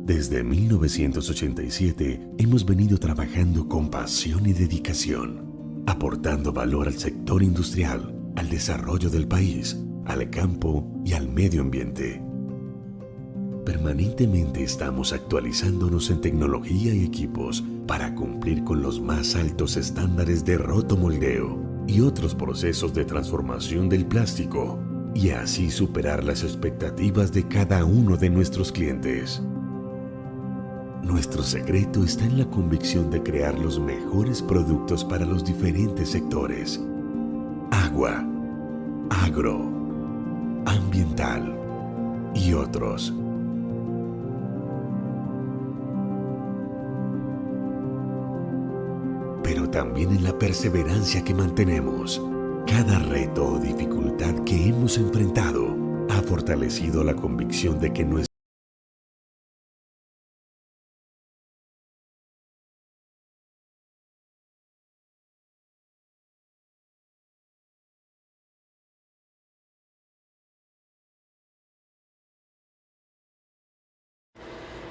Desde 1987 hemos venido trabajando con pasión y dedicación, aportando valor al sector industrial, al desarrollo del país, al campo y al medio ambiente. Permanentemente estamos actualizándonos en tecnología y equipos para cumplir con los más altos estándares de rotomoldeo y otros procesos de transformación del plástico, y así superar las expectativas de cada uno de nuestros clientes. Nuestro secreto está en la convicción de crear los mejores productos para los diferentes sectores: agua, agro, ambiental y otros. Pero también en la perseverancia que mantenemos. Cada reto o dificultad que hemos enfrentado ha fortalecido la convicción de que nuestro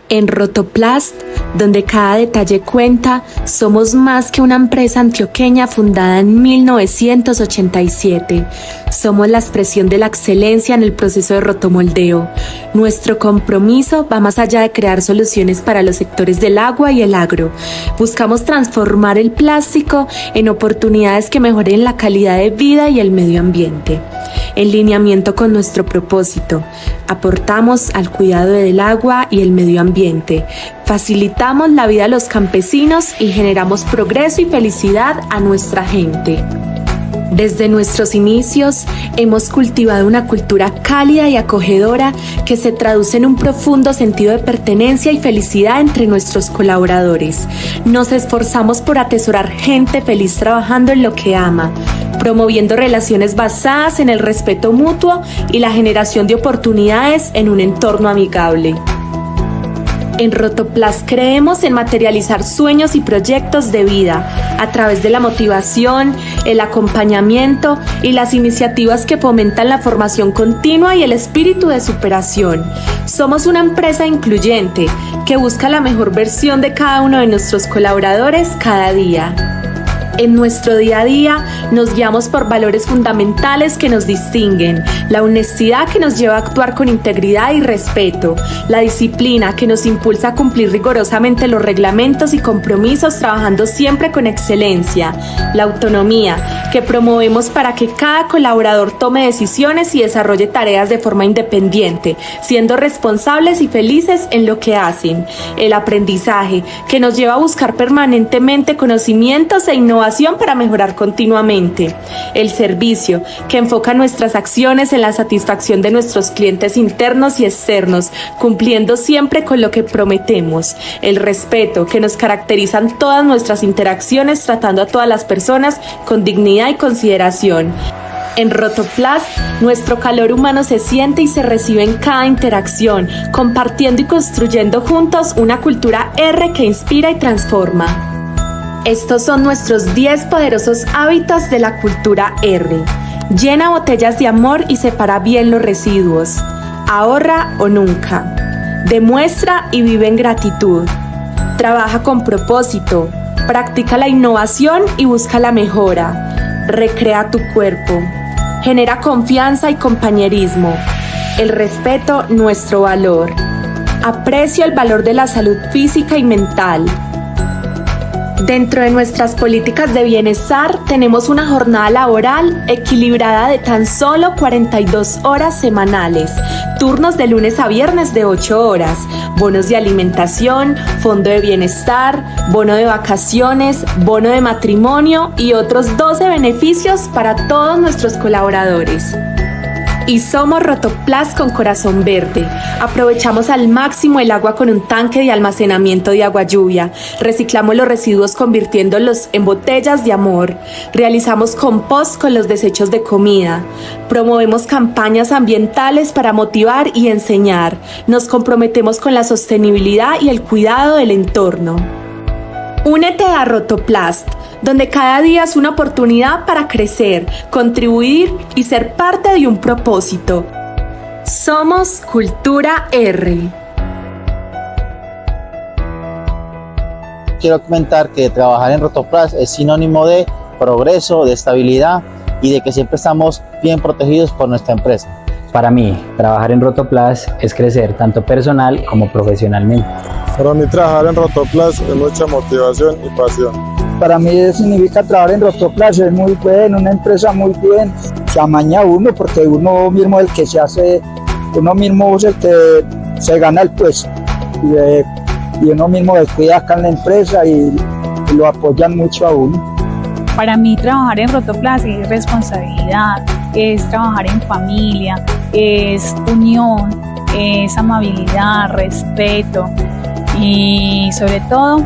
En Rotoplast, donde cada detalle cuenta, somos más que una empresa antioqueña fundada en 1987. Somos la expresión de la excelencia en el proceso de rotomoldeo. Nuestro compromiso va más allá de crear soluciones para los sectores del agua y el agro. Buscamos transformar el plástico en oportunidades que mejoren la calidad de vida y el medio ambiente. En lineamiento con nuestro propósito, aportamos al cuidado del agua y el medio ambiente, facilitamos la vida a los campesinos y generamos progreso y felicidad a nuestra gente. Desde nuestros inicios, hemos cultivado una cultura cálida y acogedora que se traduce en un profundo sentido de pertenencia y felicidad entre nuestros colaboradores. Nos esforzamos por atesorar gente feliz trabajando en lo que ama, promoviendo relaciones basadas en el respeto mutuo y la generación de oportunidades en un entorno amigable. En Rotoplast creemos en materializar sueños y proyectos de vida a través de la motivación, el acompañamiento y las iniciativas que fomentan la formación continua y el espíritu de superación. Somos una empresa incluyente que busca la mejor versión de cada uno de nuestros colaboradores cada día. En nuestro día a día nos guiamos por valores fundamentales que nos distinguen, la honestidad que nos lleva a actuar con integridad y respeto, la disciplina que nos impulsa a cumplir rigurosamente los reglamentos y compromisos trabajando siempre con excelencia, la autonomía que promovemos para que cada colaborador tome decisiones y desarrolle tareas de forma independiente, siendo responsables y felices en lo que hacen, el aprendizaje que nos lleva a buscar permanentemente conocimientos e innovación para mejorar continuamente. El servicio, que enfoca nuestras acciones en la satisfacción de nuestros clientes internos y externos, cumpliendo siempre con lo que prometemos. El respeto, que nos caracteriza en todas nuestras interacciones, tratando a todas las personas con dignidad y consideración. En Rotoplast, nuestro calor humano se siente y se recibe en cada interacción, compartiendo y construyendo juntos una cultura R que inspira y transforma. Estos son nuestros 10 poderosos hábitos de la cultura R. Llena botellas de amor y separa bien los residuos. Ahorra o nunca. Demuestra y vive en gratitud. Trabaja con propósito. Practica la innovación y busca la mejora. Recrea tu cuerpo. Genera confianza y compañerismo. El respeto, nuestro valor. Aprecia el valor de la salud física y mental. Dentro de nuestras políticas de bienestar tenemos una jornada laboral equilibrada de tan solo 42 horas semanales, turnos de lunes a viernes de 8 horas, bonos de alimentación, fondo de bienestar, bono de vacaciones, bono de matrimonio y otros 12 beneficios para todos nuestros colaboradores. Y somos Rotoplast con corazón verde. Aprovechamos al máximo el agua con un tanque de almacenamiento de agua lluvia. Reciclamos los residuos convirtiéndolos en botellas de amor. Realizamos compost con los desechos de comida. Promovemos campañas ambientales para motivar y enseñar. Nos comprometemos con la sostenibilidad y el cuidado del entorno. Únete a Rotoplast, donde cada día es una oportunidad para crecer, contribuir y ser parte de un propósito. Somos Cultura R. quiero comentar que trabajar en Rotoplas es sinónimo de progreso, de estabilidad y de que siempre estamos bien protegidos por nuestra empresa. Para mí, trabajar en Rotoplas es crecer tanto personal como profesionalmente. Para mí trabajar en Rotoplas es mucha motivación y pasión. Para mí significa trabajar en Rotoplas, es muy bueno, una empresa muy bien, se amaña uno porque uno mismo es el que se hace, uno mismo es el que se gana el puesto y uno mismo descuida acá en la empresa y lo apoyan mucho a uno. Para mí trabajar en Rotoplas es responsabilidad, es trabajar en familia, es unión, es amabilidad, respeto y sobre todo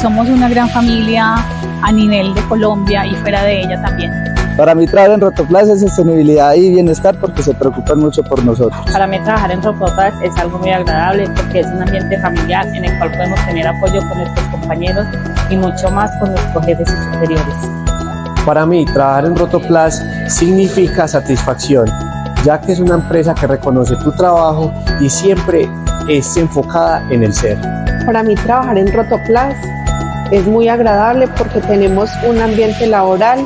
somos una gran familia a nivel de Colombia y fuera de ella también. Para mí trabajar en Rotoplas es sostenibilidad y bienestar porque se preocupan mucho por nosotros. Para mí trabajar en Rotoplas es algo muy agradable porque es un ambiente familiar en el cual podemos tener apoyo con nuestros compañeros y mucho más con nuestros jefes y superiores. Para mí trabajar en Rotoplas significa satisfacción, ya que es una empresa que reconoce tu trabajo y siempre es enfocada en el ser. Para mí trabajar en Rotoplas es muy agradable porque tenemos un ambiente laboral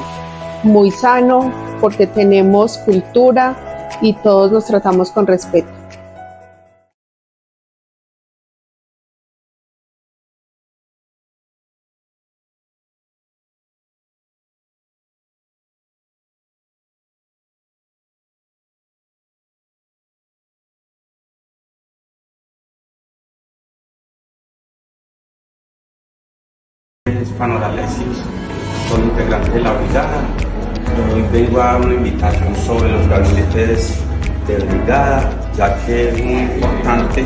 muy sano, porque tenemos cultura y todos nos tratamos con respeto. Panoralesis, soy integrante de la brigada. Hoy vengo a dar una invitación sobre los gabinetes de brigada, ya que es muy importante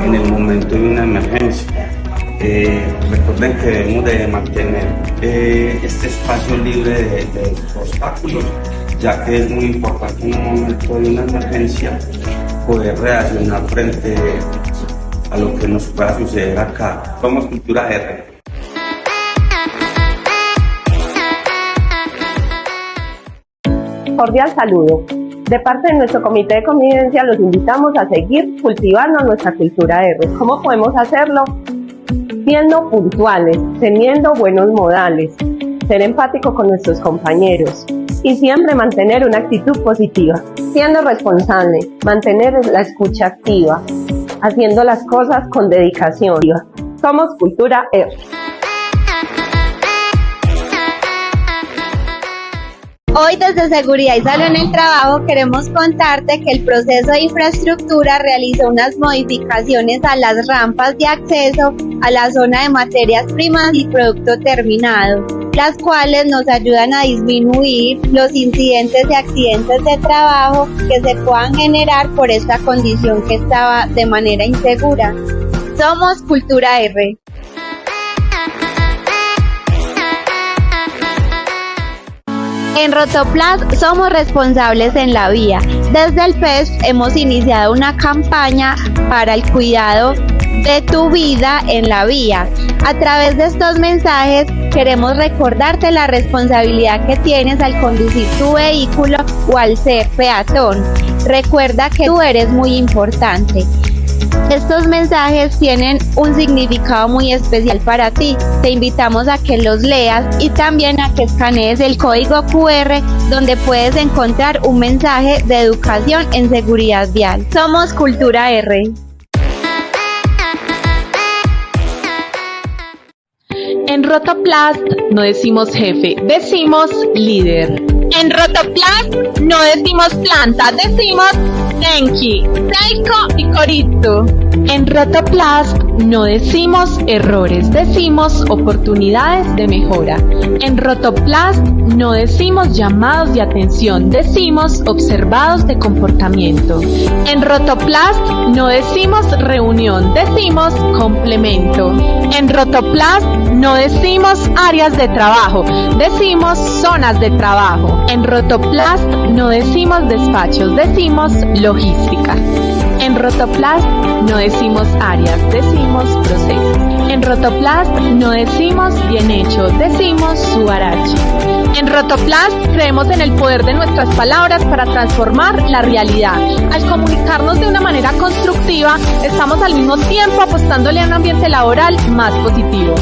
en el momento de una emergencia. Recuerden que debemos de mantener este espacio libre de obstáculos, ya que es muy importante en un momento de una emergencia poder reaccionar frente a lo que nos pueda suceder acá. Somos Cultura R. Cordial saludo. De parte de nuestro comité de convivencia los invitamos a seguir cultivando nuestra cultura R. ¿Cómo podemos hacerlo? Siendo puntuales, teniendo buenos modales, ser empático con nuestros compañeros y siempre mantener una actitud positiva. Siendo responsable, mantener la escucha activa, haciendo las cosas con dedicación. Somos Cultura R. Hoy desde Seguridad y Salud en el Trabajo queremos contarte que el proceso de infraestructura realizó unas modificaciones a las rampas de acceso a la zona de materias primas y producto terminado, las cuales nos ayudan a disminuir los incidentes y accidentes de trabajo que se puedan generar por esta condición que estaba de manera insegura. Somos Cultura R. En Rotoplas somos responsables en la vía. Desde el PES hemos iniciado una campaña para el cuidado de tu vida en la vía. A través de estos mensajes queremos recordarte la responsabilidad que tienes al conducir tu vehículo o al ser peatón. Recuerda que tú eres muy importante. Estos mensajes tienen un significado muy especial para ti. Te invitamos a que los leas y también a que escanees el código QR donde puedes encontrar un mensaje de educación en seguridad vial. Somos Cultura R. En Rotoplas no decimos jefe, decimos líder. En Rotoplas no decimos planta, decimos Tenki, Seiko y Corito. En Rotoplas no decimos errores, decimos oportunidades de mejora. En Rotoplas no decimos llamados de atención, decimos observados de comportamiento. En Rotoplas no decimos reunión, decimos complemento. En Rotoplas no decimos áreas de trabajo, decimos zonas de trabajo. En Rotoplast no decimos despachos, decimos logística. En Rotoplast no decimos áreas, decimos procesos. En Rotoplast no decimos bien hecho, decimos Suarachi. En Rotoplast creemos en el poder de nuestras palabras para transformar la realidad. Al comunicarnos de una manera constructiva, estamos al mismo tiempo apostándole a un ambiente laboral más positivo.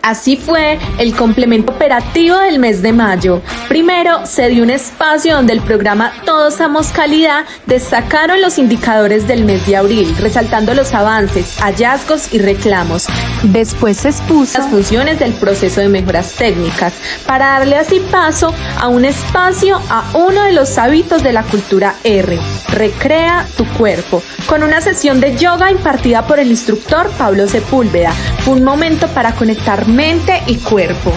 Así fue el complemento operativo del mes de mayo. Primero, se dio un espacio donde el programa Todos Damos Calidad destacaron los indicadores del mes de abril, resaltando los avances, hallazgos y reclamos. Después se expuso las funciones del proceso de mejoras técnicas, para darle así paso a un espacio a uno de los hábitos de la cultura R, recrea tu cuerpo, con una sesión de yoga impartida por el instructor Pablo Sepúlveda. Fue un momento para conectar mente y cuerpo.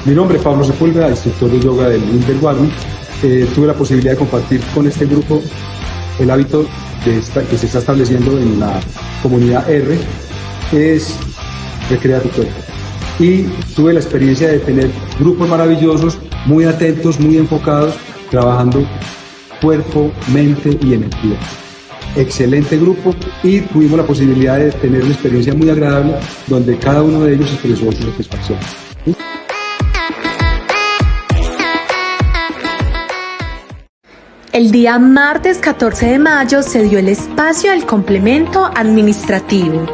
Mi nombre es Pablo Sepúlveda, instructor de yoga del Winter. Tuve la posibilidad de compartir con este grupo el hábito que se está estableciendo en la comunidad R, es recrear tu cuerpo. Y tuve la experiencia de tener grupos maravillosos, muy atentos, muy enfocados, trabajando cuerpo, mente y energía. Excelente grupo, y tuvimos la posibilidad de tener una experiencia muy agradable donde cada uno de ellos expresó su satisfacción. El día martes 14 de mayo se dio el espacio del complemento administrativo.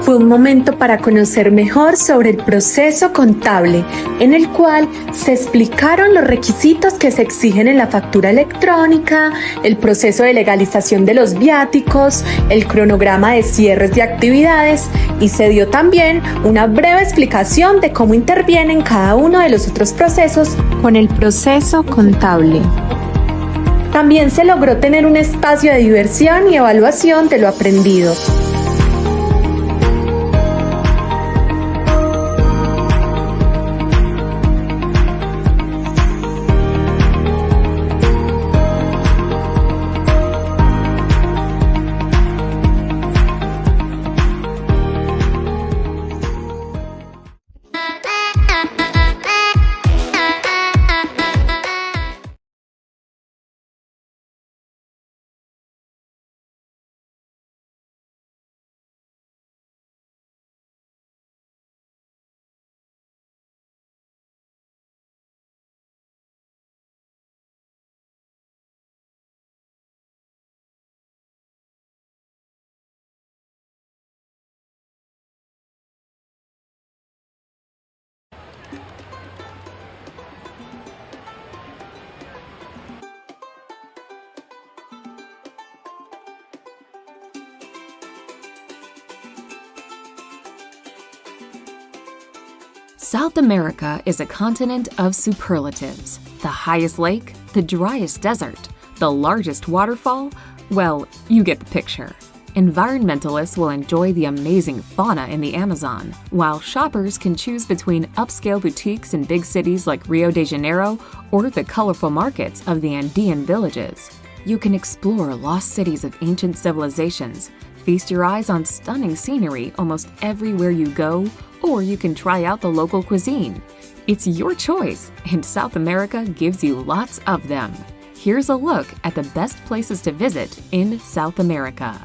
Fue un momento para conocer mejor sobre el proceso contable, en el cual se explicaron los requisitos que se exigen en la factura electrónica, el proceso de legalización de los viáticos, el cronograma de cierres de actividades, y se dio también una breve explicación de cómo intervienen cada uno de los otros procesos con el proceso contable. También se logró tener un espacio de diversión y evaluación de lo aprendido. South America is a continent of superlatives. The highest lake, the driest desert, the largest waterfall, well, you get the picture. Environmentalists will enjoy the amazing fauna in the Amazon, while shoppers can choose between upscale boutiques in big cities like Rio de Janeiro or the colorful markets of the Andean villages. You can explore lost cities of ancient civilizations, feast your eyes on stunning scenery almost everywhere you go, or you can try out the local cuisine. It's your choice, and South America gives you lots of them. Here's a look at the best places to visit in South America.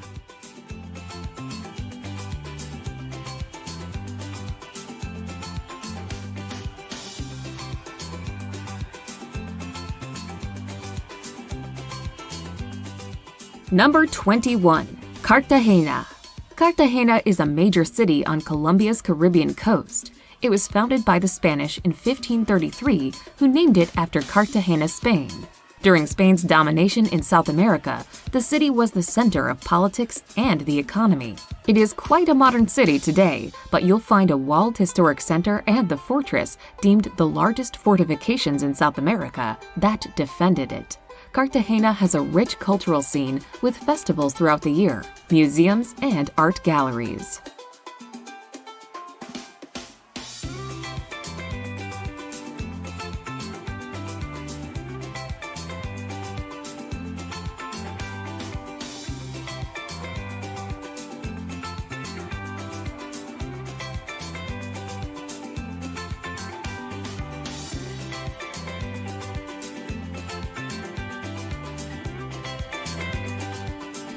Number 21. Cartagena. Cartagena is a major city on Colombia's Caribbean coast. It was founded by the Spanish in 1533, who named it after Cartagena, Spain. During Spain's domination in South America, the city was the center of politics and the economy. It is quite a modern city today, but you'll find a walled historic center and the fortress, deemed the largest fortifications in South America, that defended it. Cartagena has a rich cultural scene with festivals throughout the year, museums, and art galleries.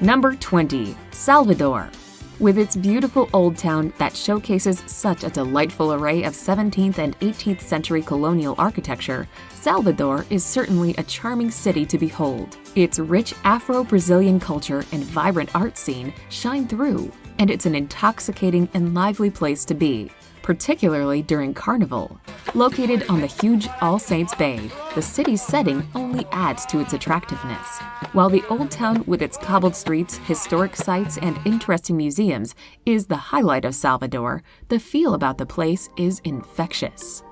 Number 20. Salvador. With its beautiful old town that showcases such a delightful array of 17th and 18th century colonial architecture, Salvador is certainly a charming city to behold. Its rich Afro-Brazilian culture and vibrant art scene shine through. and it's an intoxicating and lively place to be, particularly during Carnival. Located on the huge All Saints Bay, the city's setting only adds to its attractiveness. While the Old Town with its cobbled streets, historic sites, and interesting museums is the highlight of Salvador, the feel about the place is infectious.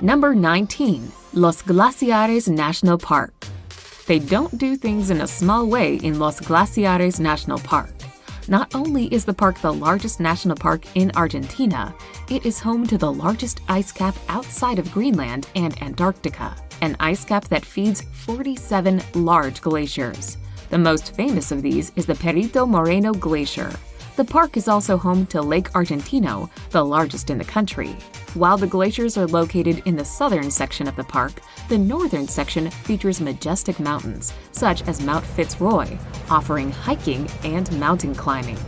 Number 19. Los Glaciares National Park. They don't do things in a small way in Los Glaciares National Park. Not only is the park the largest national park in Argentina, it is home to the largest ice cap outside of Greenland and Antarctica, an ice cap that feeds 47 large glaciers. The most famous of these is the Perito Moreno Glacier. The park is also home to Lake Argentino, the largest in the country. While the glaciers are located in the southern section of the park, the northern section features majestic mountains, such as Mount Fitzroy, offering hiking and mountain climbing.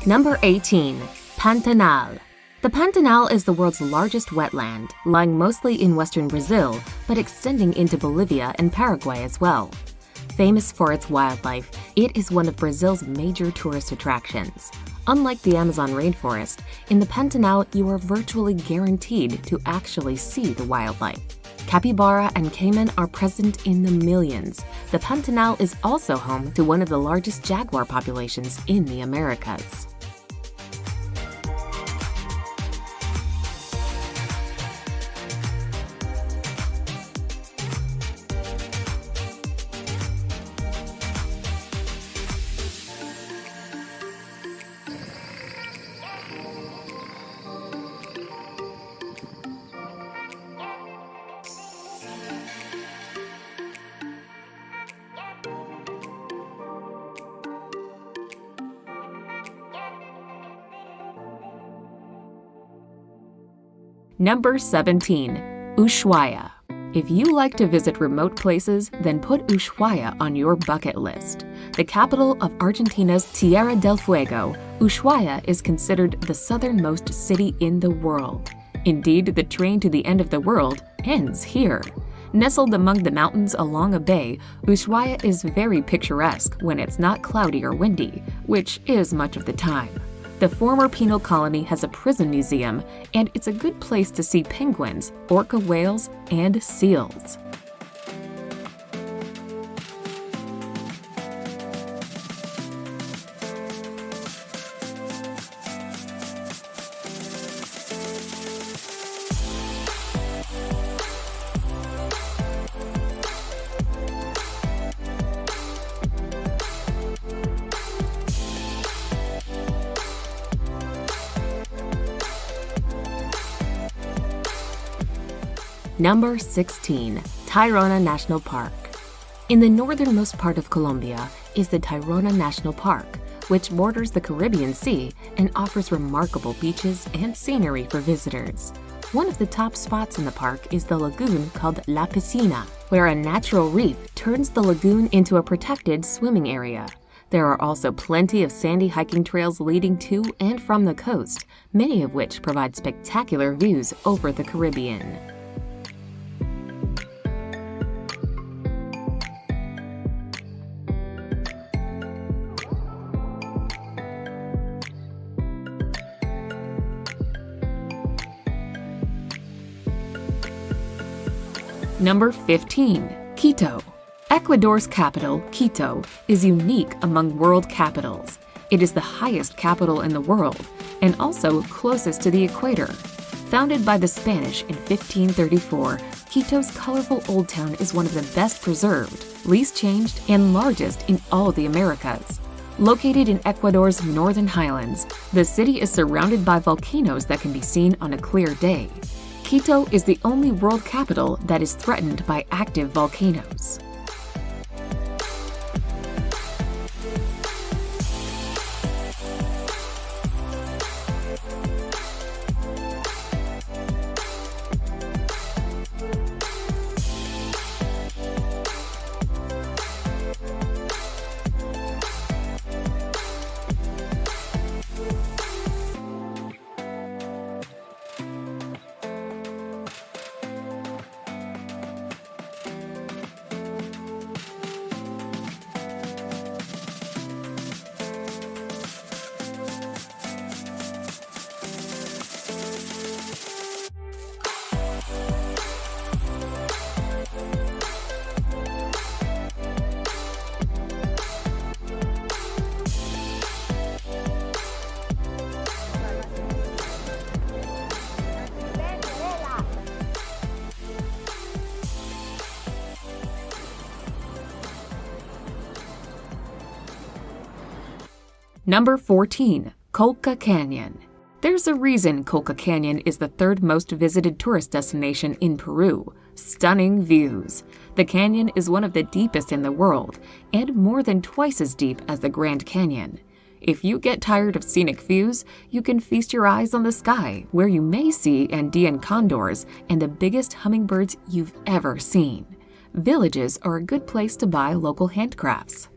Number 18. Pantanal. The Pantanal is the world's largest wetland, lying mostly in western Brazil, but extending into Bolivia and Paraguay as well. Famous for its wildlife, it is one of Brazil's major tourist attractions. Unlike the Amazon rainforest, in the Pantanal you are virtually guaranteed to actually see the wildlife. Capybara and caiman are present in the millions. The Pantanal is also home to one of the largest jaguar populations in the Americas. Number 17. Ushuaia. If you like to visit remote places, then put Ushuaia on your bucket list. The capital of Argentina's Tierra del Fuego, Ushuaia is considered the southernmost city in the world. Indeed, the train to the end of the world ends here. Nestled among the mountains along a bay, Ushuaia is very picturesque when it's not cloudy or windy, which is much of the time. The former penal colony has a prison museum, and it's a good place to see penguins, orca whales, and seals. Number 16. Tayrona National Park. In the northernmost part of Colombia is the Tayrona National Park, which borders the Caribbean Sea and offers remarkable beaches and scenery for visitors. One of the top spots in the park is the lagoon called La Piscina, where a natural reef turns the lagoon into a protected swimming area. There are also plenty of sandy hiking trails leading to and from the coast, many of which provide spectacular views over the Caribbean. Number 15. Quito. Ecuador's capital, Quito, is unique among world capitals. It is the highest capital in the world and also closest to the equator. Founded by the Spanish in 1534, Quito's colorful old town is one of the best preserved, least changed, and largest in all the Americas. Located in Ecuador's northern highlands, the city is surrounded by volcanoes that can be seen on a clear day. Quito is the only world capital that is threatened by active volcanoes. Number 14. Colca Canyon. There's a reason Colca Canyon is the third most visited tourist destination in Peru. Stunning views. The canyon is one of the deepest in the world and more than twice as deep as the Grand Canyon. If you get tired of scenic views, you can feast your eyes on the sky, where you may see Andean condors and the biggest hummingbirds you've ever seen. Villages are a good place to buy local handcrafts.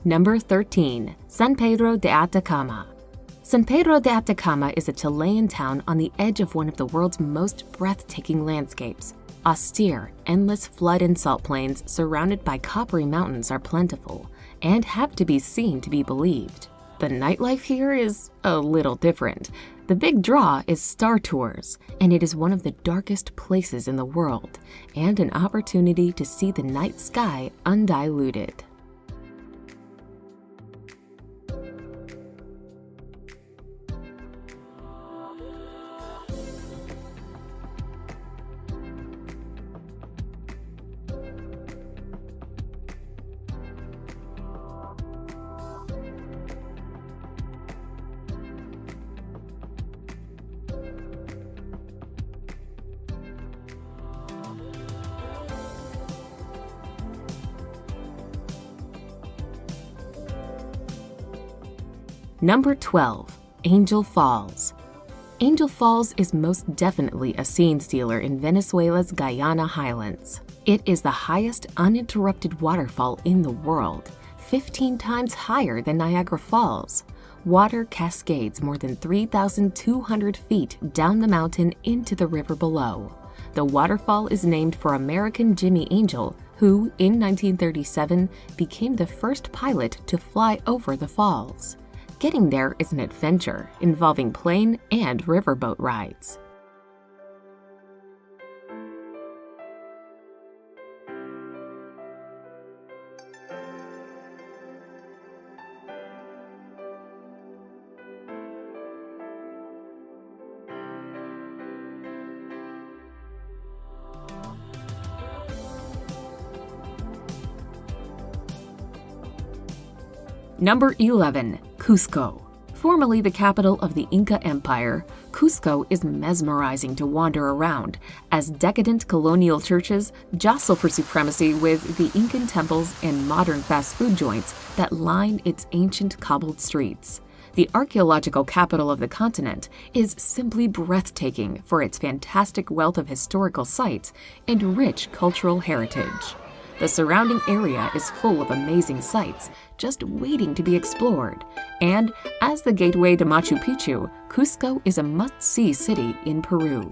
Number 13. San Pedro de Atacama. San Pedro de Atacama is a Chilean town on the edge of one of the world's most breathtaking landscapes. Austere, endless flood and salt plains surrounded by coppery mountains are plentiful and have to be seen to be believed. The nightlife here is a little different. The big draw is Star Tours, and it is one of the darkest places in the world and an opportunity to see the night sky undiluted. Number 12. Angel Falls. Angel Falls is most definitely a scene stealer in Venezuela's Guyana highlands. It is the highest uninterrupted waterfall in the world, 15 times higher than Niagara Falls. Water cascades more than 3,200 feet down the mountain into the river below. The waterfall is named for American Jimmy Angel, who, in 1937, became the first pilot to fly over the falls. Getting there is an adventure involving plane and riverboat rides. Number 11. Cusco. Formerly the capital of the Inca Empire, Cusco is mesmerizing to wander around as decadent colonial churches jostle for supremacy with the Incan temples and modern fast food joints that line its ancient cobbled streets. The archaeological capital of the continent is simply breathtaking for its fantastic wealth of historical sites and rich cultural heritage. The surrounding area is full of amazing sights just waiting to be explored, And as the gateway to Machu Picchu, Cusco is a must-see city in Peru.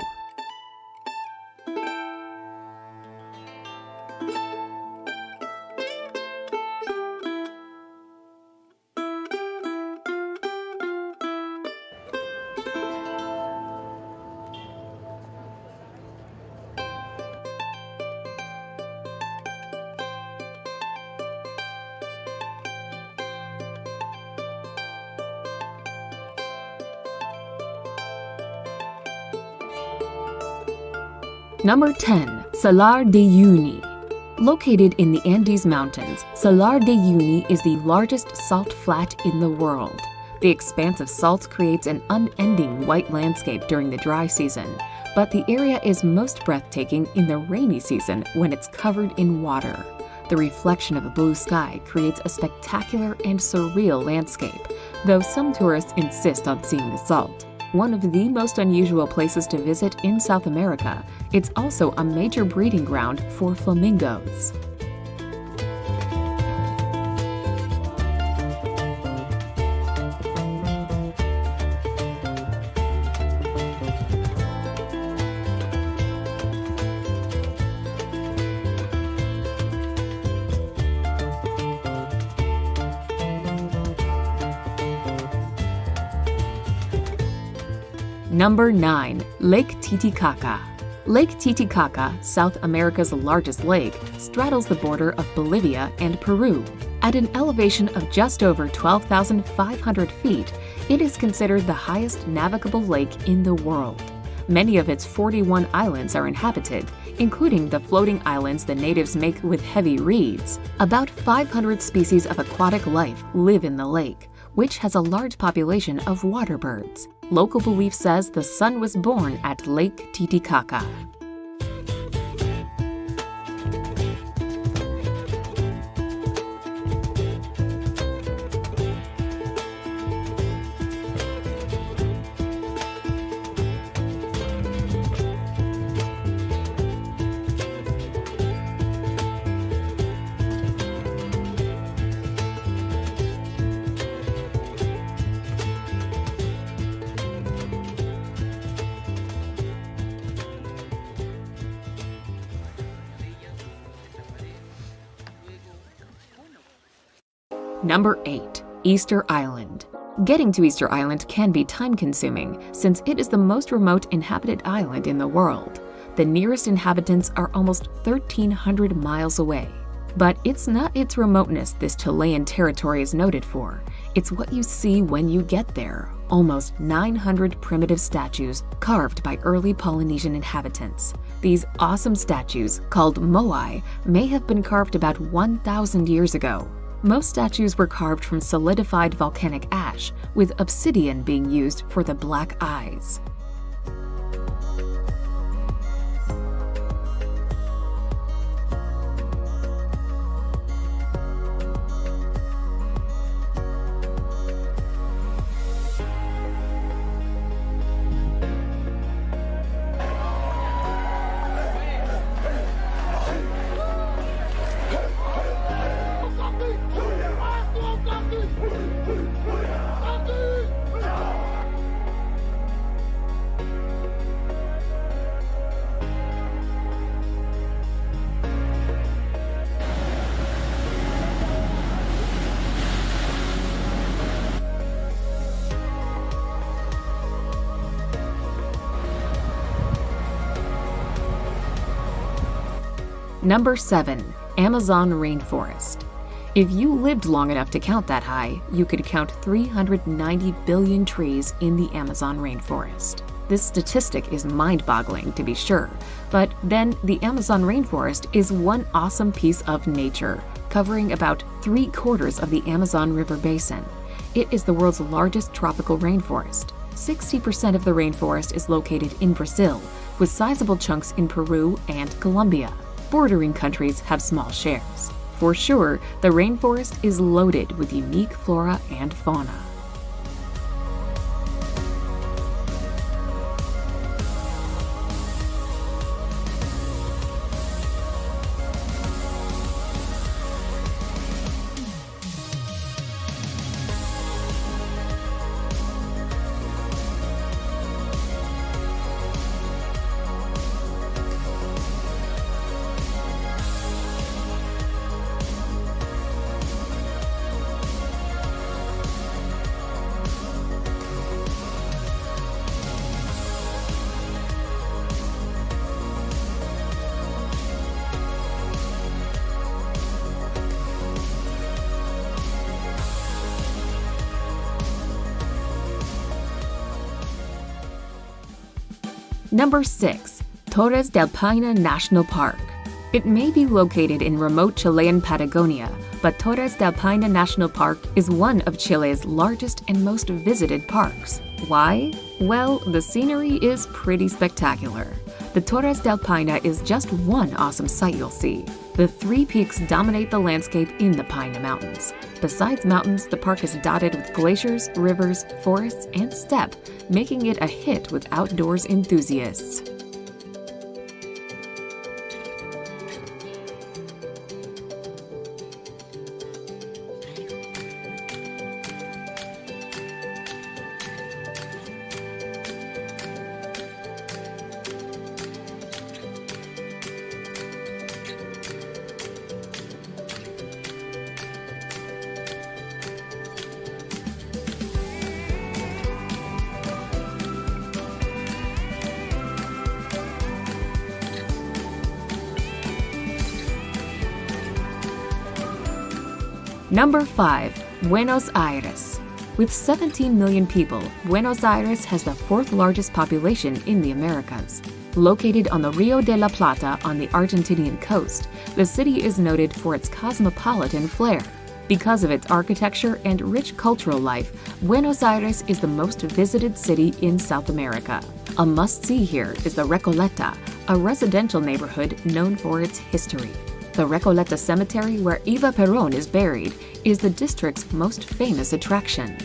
Number 10. Salar de Uyuni. Located in the Andes Mountains, Salar de Uyuni is the largest salt flat in the world. The expanse of salt creates an unending white landscape during the dry season, but the area is most breathtaking in the rainy season when it's covered in water. The reflection of a blue sky creates a spectacular and surreal landscape, though some tourists insist on seeing the salt. One of the most unusual places to visit in South America, it's also a major breeding ground for flamingos. Number 9. Lake Titicaca. Lake Titicaca, South America's largest lake, straddles the border of Bolivia and Peru. At an elevation of just over 12,500 feet, it is considered the highest navigable lake in the world. Many of its 41 islands are inhabited, including the floating islands the natives make with heavy reeds. About 500 species of aquatic life live in the lake, which has a large population of water birds. Local belief says the sun was born at Lake Titicaca. Number 8. Easter Island. Getting to Easter Island can be time-consuming since it is the most remote inhabited island in the world. The nearest inhabitants are almost 1,300 miles away. But it's not its remoteness this Chilean territory is noted for. It's what you see when you get there. Almost 900 primitive statues carved by early Polynesian inhabitants. These awesome statues, called moai, may have been carved about 1,000 years ago. Most statues were carved from solidified volcanic ash, with obsidian being used for the black eyes. Number 7. Amazon Rainforest. If you lived long enough to count that high, you could count 390 billion trees in the Amazon rainforest. This statistic is mind-boggling, to be sure, but then the Amazon rainforest is one awesome piece of nature, covering about 3/4 of the Amazon River basin. It is the world's largest tropical rainforest. 60% of the rainforest is located in Brazil, with sizable chunks in Peru and Colombia. Bordering countries have small shares. For sure, the rainforest is loaded with unique flora and fauna. Number 6. Torres del Paine National Park. It may be located in remote Chilean Patagonia, but Torres del Paine National Park is one of Chile's largest and most visited parks. Why? Well, the scenery is pretty spectacular. The Torres del Paine is just one awesome sight you'll see. The 3 peaks dominate the landscape in the Paine Mountains. Besides mountains, the park is dotted with glaciers, rivers, forests, and steppe, making it a hit with outdoors enthusiasts. Number 5. Buenos Aires. With 17 million people, Buenos Aires has the 4th largest population in the Americas. Located on the Rio de la Plata on the Argentinian coast, the city is noted for its cosmopolitan flair. Because of its architecture and rich cultural life, Buenos Aires is the most visited city in South America. A must-see here is the Recoleta, a residential neighborhood known for its history. The Recoleta Cemetery, where Eva Perón is buried, is the district's most famous attraction.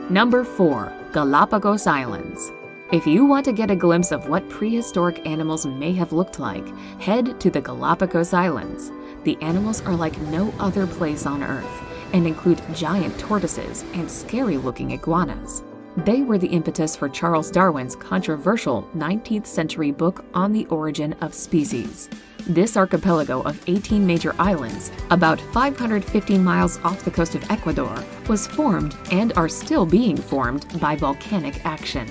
Number 4. Galapagos Islands. If you want to get a glimpse of what prehistoric animals may have looked like, head to the Galapagos Islands. The animals are like no other place on Earth and include giant tortoises and scary-looking iguanas. They were the impetus for Charles Darwin's controversial 19th century book On the Origin of Species. This archipelago of 18 major islands, about 550 miles off the coast of Ecuador, was formed and are still being formed by volcanic action.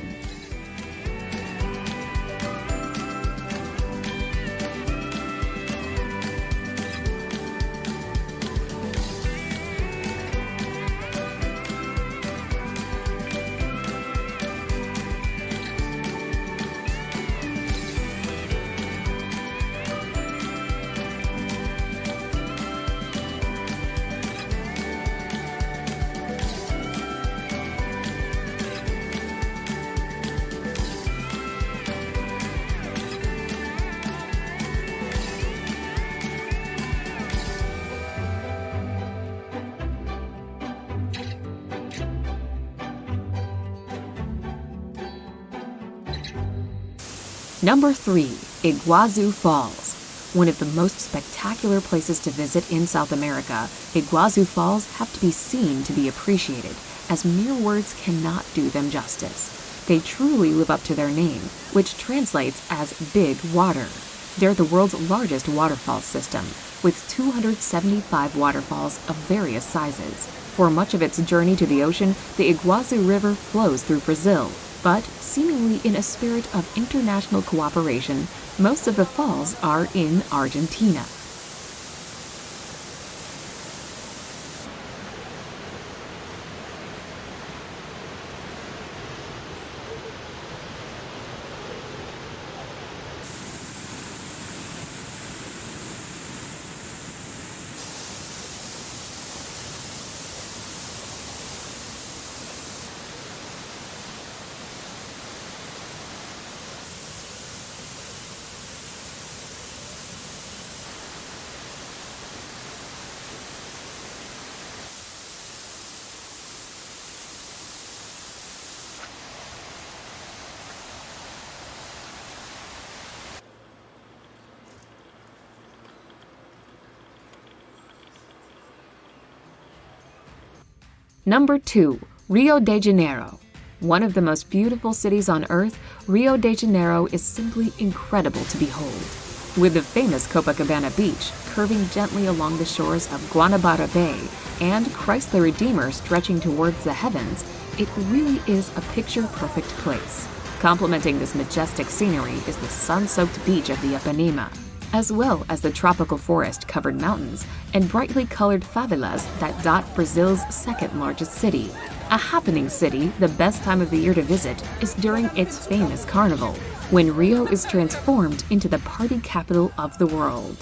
Number 3. Iguazu Falls. One of the most spectacular places to visit in South America, Iguazu Falls have to be seen to be appreciated, as mere words cannot do them justice. They truly live up to their name, which translates as Big Water. They're the world's largest waterfall system, with 275 waterfalls of various sizes. For much of its journey to the ocean, the Iguazu River flows through Brazil, but seemingly in a spirit of international cooperation, most of the falls are in Argentina. Number 2. Rio de Janeiro. One of the most beautiful cities on earth, Rio de Janeiro is simply incredible to behold. With the famous Copacabana Beach curving gently along the shores of Guanabara Bay and Christ the Redeemer stretching towards the heavens, it really is a picture-perfect place. Complementing this majestic scenery is the sun-soaked beach of the Ipanema, as well as the tropical forest-covered mountains and brightly colored favelas that dot Brazil's second-largest city. A happening city, the best time of the year to visit is during its famous carnival, when Rio is transformed into the party capital of the world.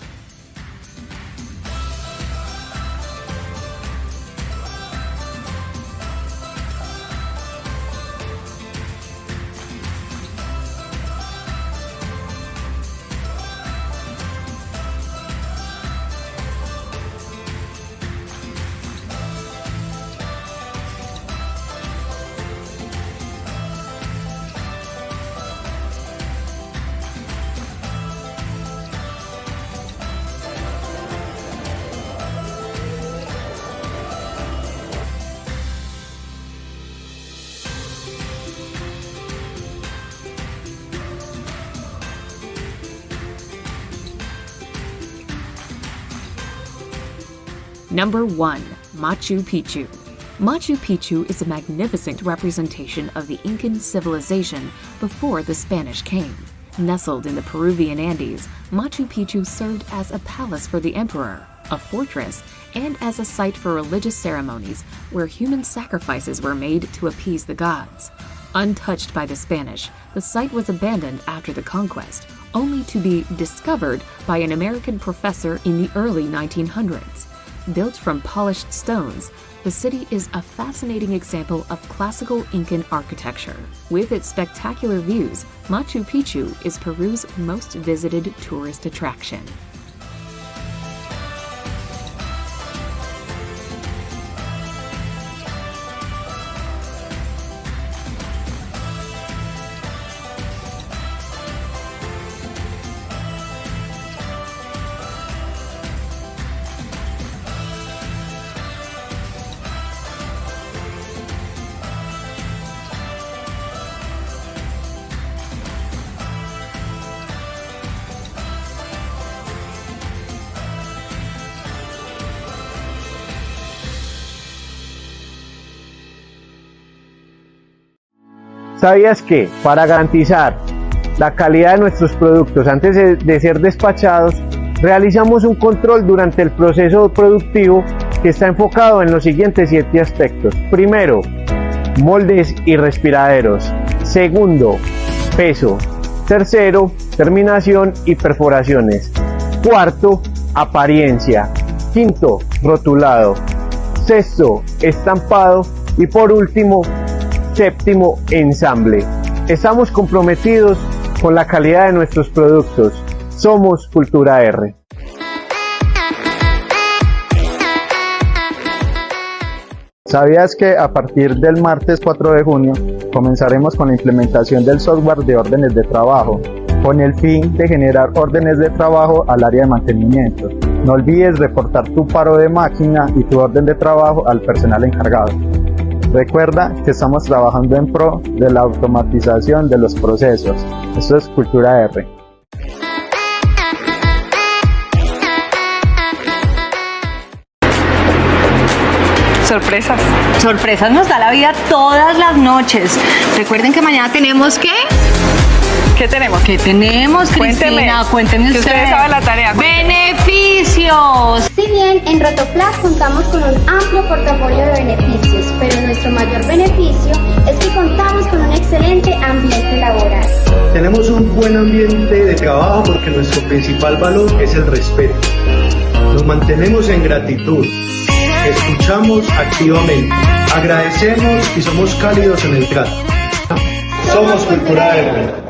Number 1. Machu Picchu. Machu Picchu is a magnificent representation of the Incan civilization before the Spanish came. Nestled in the Peruvian Andes, Machu Picchu served as a palace for the emperor, a fortress, and as a site for religious ceremonies where human sacrifices were made to appease the gods. Untouched by the Spanish, the site was abandoned after the conquest, only to be discovered by an American professor in the early 1900s. Built from polished stones, the city is a fascinating example of classical Incan architecture. With its spectacular views, Machu Picchu is Peru's most visited tourist attraction. ¿Sabías que, para garantizar la calidad de nuestros productos antes de ser despachados, realizamos un control durante el proceso productivo que está enfocado en los siguientes 7 aspectos? Primero, moldes y respiraderos. Segundo, peso. Tercero, terminación y perforaciones. Cuarto, apariencia. Quinto, rotulado. Sexto, estampado. Y por último, séptimo, ensamble. Estamos comprometidos con la calidad de nuestros productos. Somos Cultura R. ¿Sabías que a partir del martes 4 de junio comenzaremos con la implementación del software de órdenes de trabajo, con el fin de generar órdenes de trabajo al área de mantenimiento? No olvides reportar tu paro de máquina y tu orden de trabajo al personal encargado. Recuerda que estamos trabajando en pro de la automatización de los procesos. Esto es Cultura R. Sorpresas. Sorpresas nos da la vida todas las noches. Recuerden que mañana tenemos ¿qué? ¿Qué tenemos? ¿Qué tenemos, Cristina? Cuénteme usted. Ustedes saben la tarea. ¡Beneficios! Si bien en Rotoplas contamos con un amplio portafolio de beneficios, pero nuestro mayor beneficio es que contamos con un excelente ambiente laboral. Tenemos un buen ambiente de trabajo porque nuestro principal valor es el respeto. Nos mantenemos en gratitud. Escuchamos activamente, agradecemos y somos cálidos en el trato. Somos Cultura R.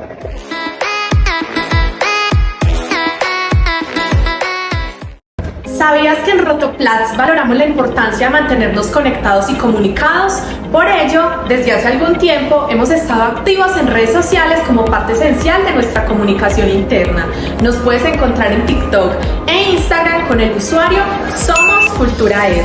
¿Sabías que en Rotoplas valoramos la importancia de mantenernos conectados y comunicados? Por ello, desde hace algún tiempo hemos estado activos en redes sociales como parte esencial de nuestra comunicación interna. Nos puedes encontrar en TikTok e Instagram con el usuario Somos Cultura R.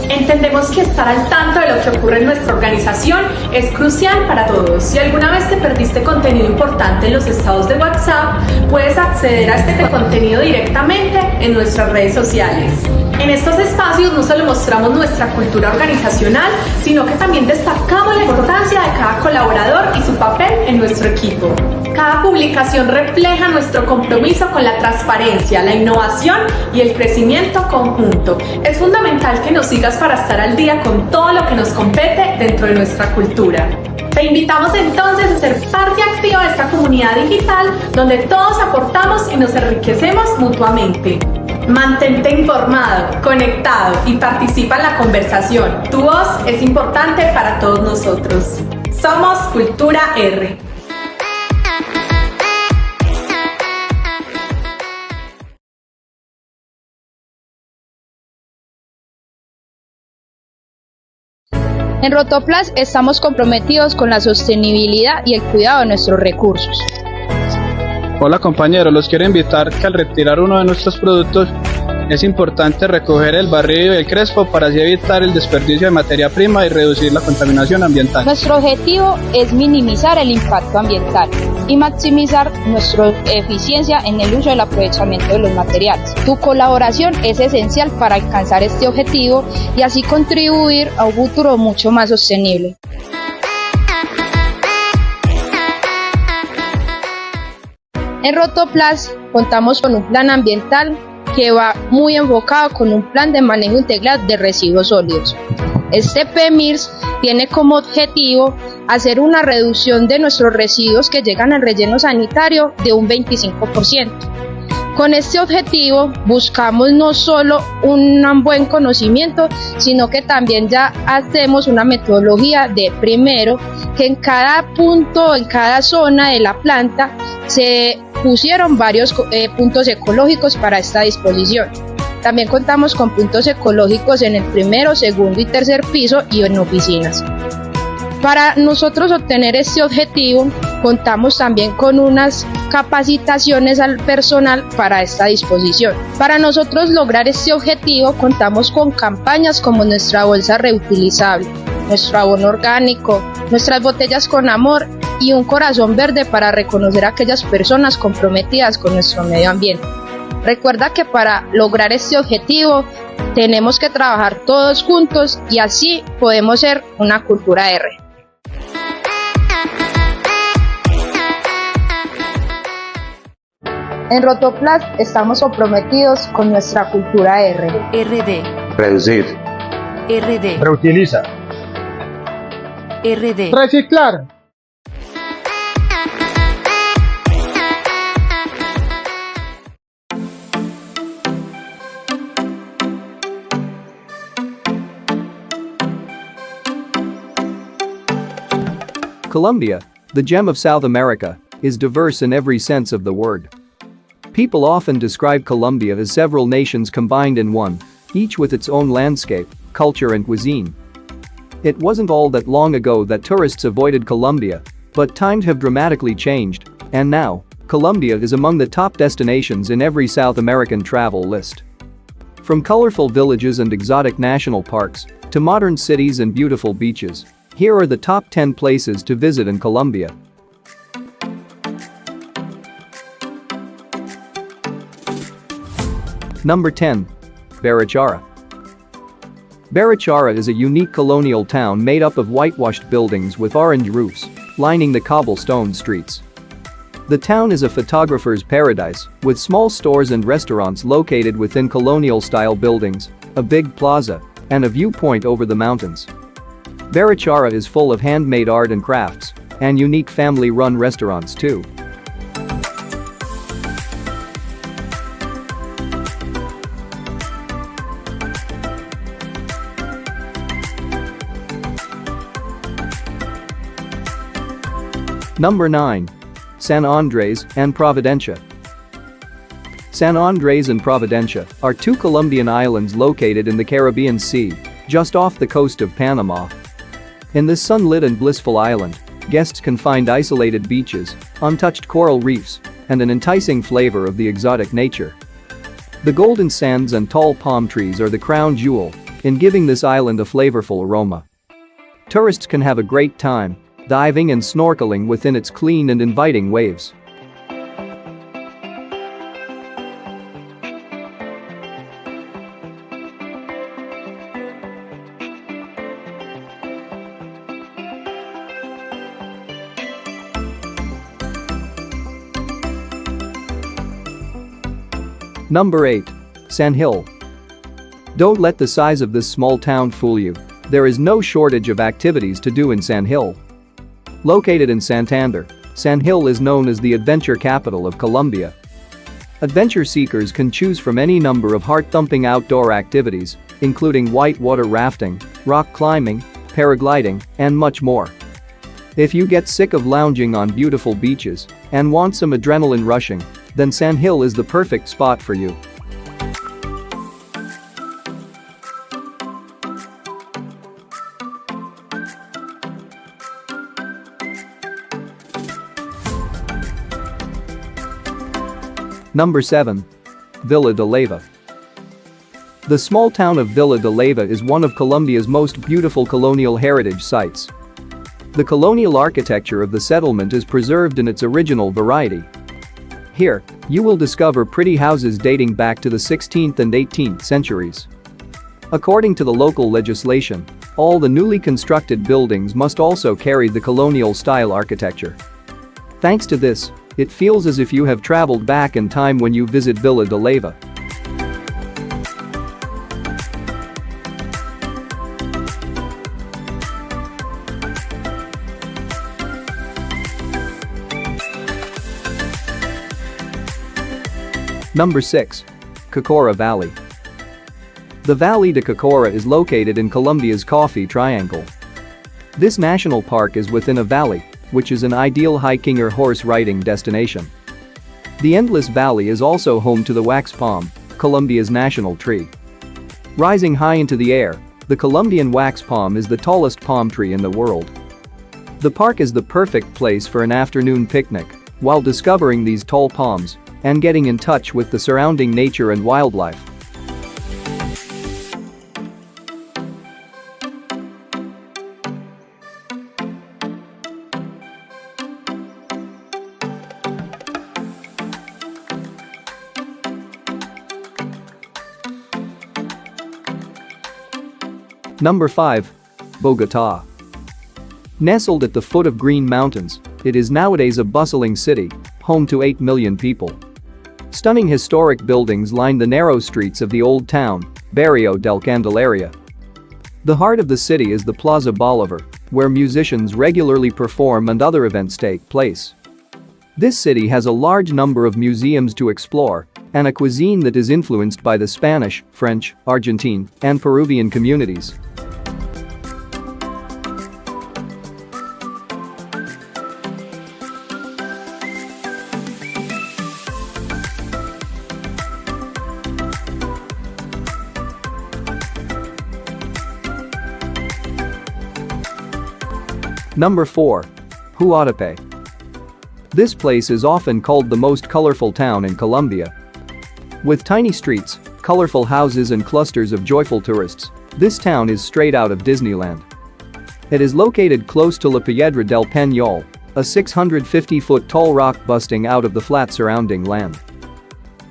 Entendemos que estar al tanto de lo que ocurre en nuestra organización es crucial para todos. Si alguna vez te perdiste contenido importante en los estados de WhatsApp, puedes acceder a este contenido directamente en nuestras redes sociales. En estos espacios no solo mostramos nuestra cultura organizacional, sino que también destacamos la importancia de cada colaborador y su papel en nuestro equipo. Cada publicación refleja nuestro compromiso con la transparencia, la innovación y el crecimiento conjunto. Es fundamental que nos sigas para estar al día con todo lo que nos compete dentro de nuestra cultura. Te invitamos entonces a ser parte activa de esta comunidad digital donde todos aportamos y nos enriquecemos mutuamente. Mantente informado, conectado y participa en la conversación. Tu voz es importante para todos nosotros. Somos Cultura R. En Rotoplas estamos comprometidos con la sostenibilidad y el cuidado de nuestros recursos. Hola compañeros, los quiero invitar que al retirar uno de nuestros productos es importante recoger el barrido y el crespo para así evitar el desperdicio de materia prima y reducir la contaminación ambiental. Nuestro objetivo es minimizar el impacto ambiental y maximizar nuestra eficiencia en el uso y el aprovechamiento de los materiales. Tu colaboración es esencial para alcanzar este objetivo y así contribuir a un futuro mucho más sostenible. En Rotoplas contamos con un plan ambiental que va muy enfocado con un plan de manejo integral de residuos sólidos. Este PMIRS tiene como objetivo hacer una reducción de nuestros residuos que llegan al relleno sanitario de un 25%. Con este objetivo buscamos no solo un buen conocimiento, sino que también ya hacemos una metodología de primero que en cada punto, en cada zona de la planta se pusieron varios puntos ecológicos para esta disposición. También contamos con puntos ecológicos en el primero, segundo y tercer piso y en oficinas. Para nosotros obtener este objetivo, contamos también con unas capacitaciones al personal para esta disposición. Para nosotros lograr este objetivo, contamos con campañas como nuestra bolsa reutilizable, nuestro abono orgánico, nuestras botellas con amor y un corazón verde para reconocer a aquellas personas comprometidas con nuestro medio ambiente. Recuerda que para lograr este objetivo tenemos que trabajar todos juntos y así podemos ser una cultura R. En Rotoplas estamos comprometidos con nuestra cultura R. RD. Reducir. RD. Reutiliza. RD. Reciclar. Colombia, the gem of South America, is diverse in every sense of the word. People often describe Colombia as several nations combined in one, each with its own landscape, culture and cuisine. It wasn't all that long ago that tourists avoided Colombia, but times have dramatically changed, and now, Colombia is among the top destinations in every South American travel list. From colorful villages and exotic national parks, to modern cities and beautiful beaches, here are the top 10 places to visit in Colombia. Number 10. Barichara. Barichara is a unique colonial town made up of whitewashed buildings with orange roofs, lining the cobblestone streets. The town is a photographer's paradise, with small stores and restaurants located within colonial-style buildings, a big plaza, and a viewpoint over the mountains. Barichara is full of handmade art and crafts, and unique family-run restaurants too. Number 9. San Andres and Providencia. San Andres and Providencia are two Colombian islands located in the Caribbean Sea, just off the coast of Panama. In this sunlit and blissful island, guests can find isolated beaches, untouched coral reefs, and an enticing flavor of the exotic nature. The golden sands and tall palm trees are the crown jewel, in giving this island a flavorful aroma. Tourists can have a great time diving and snorkeling within its clean and inviting waves. Number 8. Sand Hill. Don't let the size of this small town fool you. There is no shortage of activities to do in Sand Hill. Located in Santander, Sand Hill is known as the adventure capital of Colombia. Adventure seekers can choose from any number of heart-thumping outdoor activities, including whitewater rafting, rock climbing, paragliding, and much more. If you get sick of lounging on beautiful beaches and want some adrenaline rushing, then Sand Hill is the perfect spot for you. Number 7. Villa de Leyva. The small town of Villa de Leyva is one of Colombia's most beautiful colonial heritage sites. The colonial architecture of the settlement is preserved in its original variety. Here, you will discover pretty houses dating back to the 16th and 18th centuries. According to the local legislation, all the newly constructed buildings must also carry the colonial-style architecture. Thanks to this, it feels as if you have traveled back in time when you visit Villa de Leyva. Number 6. Cocora Valley. The Valley de Cocora is located in Colombia's Coffee Triangle. This national park is within a valley, which is an ideal hiking or horse riding destination. The Endless Valley is also home to the wax palm, Colombia's national tree. Rising high into the air, the Colombian wax palm is the tallest palm tree in the world. The park is the perfect place for an afternoon picnic while discovering these tall palms and getting in touch with the surrounding nature and wildlife. Number 5. Bogotá. Nestled at the foot of Green Mountains, it is nowadays a bustling city, home to 8 million people. Stunning historic buildings line the narrow streets of the old town, Barrio del Candelaria. The heart of the city is the Plaza Bolívar, where musicians regularly perform and other events take place. This city has a large number of museums to explore and a cuisine that is influenced by the Spanish, French, Argentine, and Peruvian communities. Number 4. Huatape. This place is often called the most colorful town in Colombia. With tiny streets, colorful houses and clusters of joyful tourists, this town is straight out of Disneyland. It is located close to La Piedra del Peñol, a 650-foot tall rock busting out of the flat surrounding land.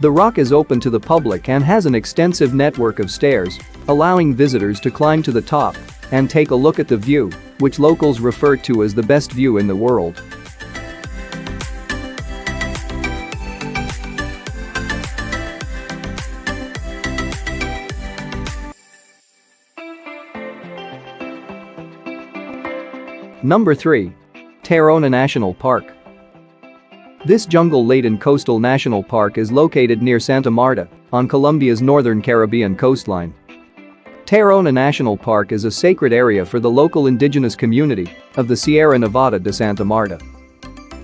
The rock is open to the public and has an extensive network of stairs, allowing visitors to climb to the top and take a look at the view, which locals refer to as the best view in the world. Number 3. Tayrona National Park. This jungle-laden coastal national park is located near Santa Marta, on Colombia's northern Caribbean coastline. Tayrona National Park is a sacred area for the local indigenous community of the Sierra Nevada de Santa Marta.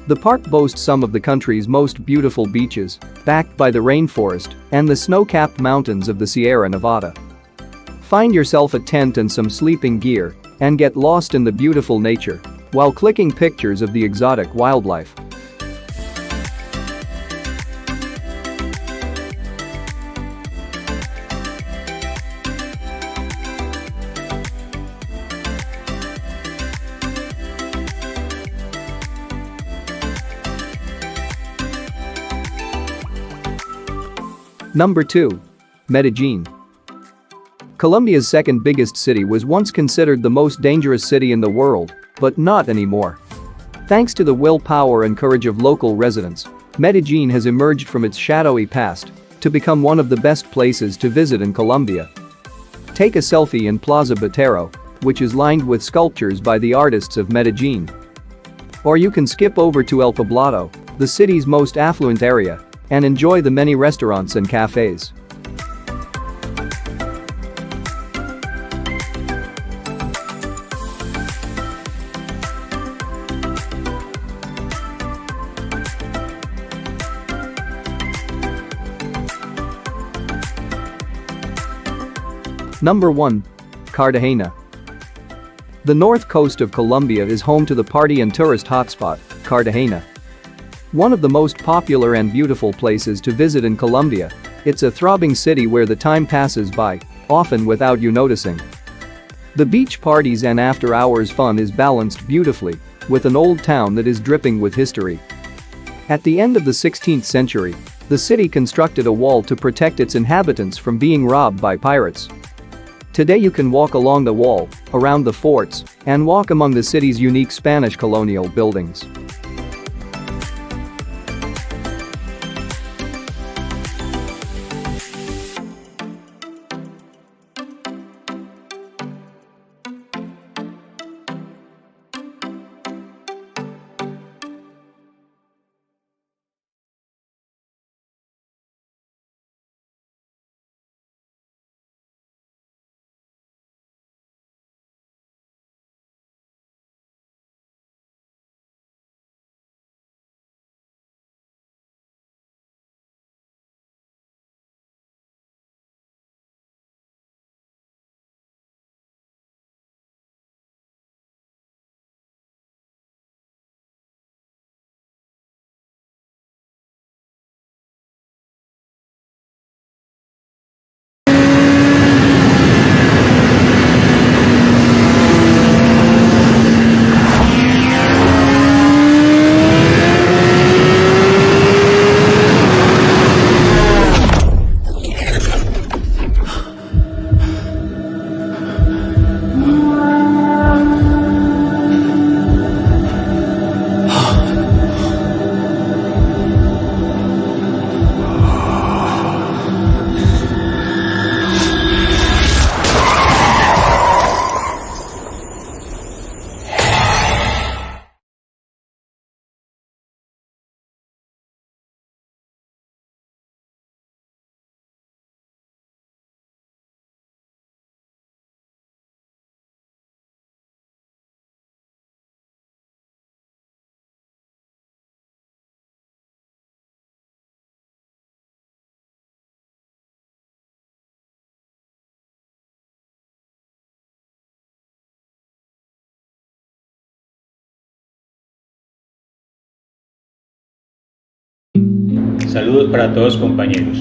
The park boasts some of the country's most beautiful beaches, backed by the rainforest and the snow-capped mountains of the Sierra Nevada. Find yourself a tent and some sleeping gear and get lost in the beautiful nature while clicking pictures of the exotic wildlife. Number 2. Medellin. Colombia's second biggest city was once considered the most dangerous city in the world, but not anymore. Thanks to the willpower and courage of local residents, Medellin has emerged from its shadowy past to become one of the best places to visit in Colombia. Take a selfie in Plaza Botero, which is lined with sculptures by the artists of Medellin. Or you can skip over to El Poblado, the city's most affluent area, and enjoy the many restaurants and cafes. Number 1. Cartagena. The north coast of Colombia is home to the party and tourist hotspot, Cartagena. One of the most popular and beautiful places to visit in Colombia, it's a throbbing city where the time passes by, often without you noticing. The beach parties and after-hours fun is balanced beautifully, with an old town that is dripping with history. At the end of the 16th century, the city constructed a wall to protect its inhabitants from being robbed by pirates. Today you can walk along the wall, around the forts, and walk among the city's unique Spanish colonial buildings. Saludos para todos compañeros.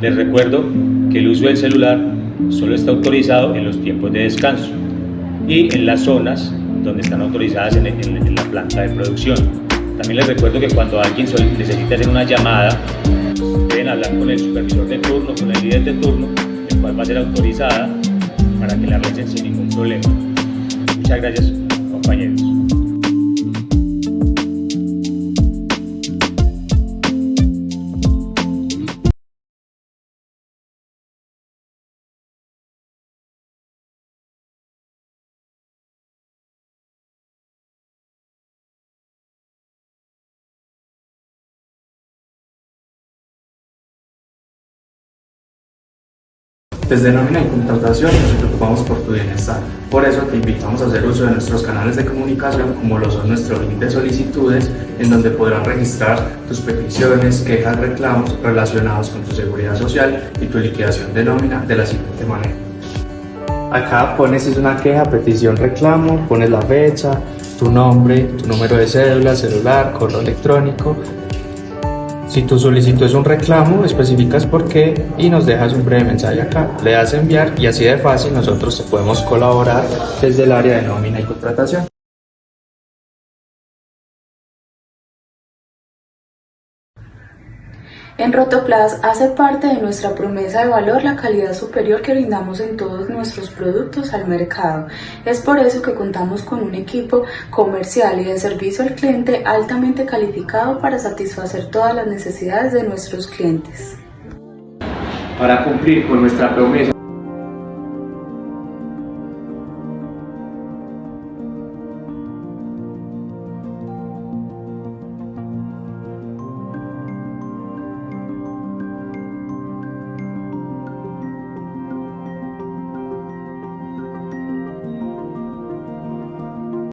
Les recuerdo que el uso del celular solo está autorizado en los tiempos de descanso y en las zonas donde están autorizadas en la planta de producción. También les recuerdo que cuando alguien necesita hacer una llamada, deben hablar con el supervisor de turno, con el líder de turno, el cual va a ser autorizada para que la realicen sin ningún problema. Muchas gracias, compañeros. Desde nómina y contratación nos preocupamos por tu bienestar. Por eso te invitamos a hacer uso de nuestros canales de comunicación, como lo son nuestro link de solicitudes, en donde podrás registrar tus peticiones, quejas, reclamos relacionados con tu seguridad social y tu liquidación de nómina de la siguiente manera. Acá pones si es una queja, petición, reclamo, pones la fecha, tu nombre, tu número de cédula, celular, correo electrónico. Si tu solicitud es un reclamo, especificas por qué y nos dejas un breve mensaje acá. Le das a enviar y así de fácil nosotros te podemos colaborar desde el área de nómina y contratación. En Rotoplas hace parte de nuestra promesa de valor la calidad superior que brindamos en todos nuestros productos al mercado. Es por eso que contamos con un equipo comercial y de servicio al cliente altamente calificado para satisfacer todas las necesidades de nuestros clientes. Para cumplir con nuestra promesa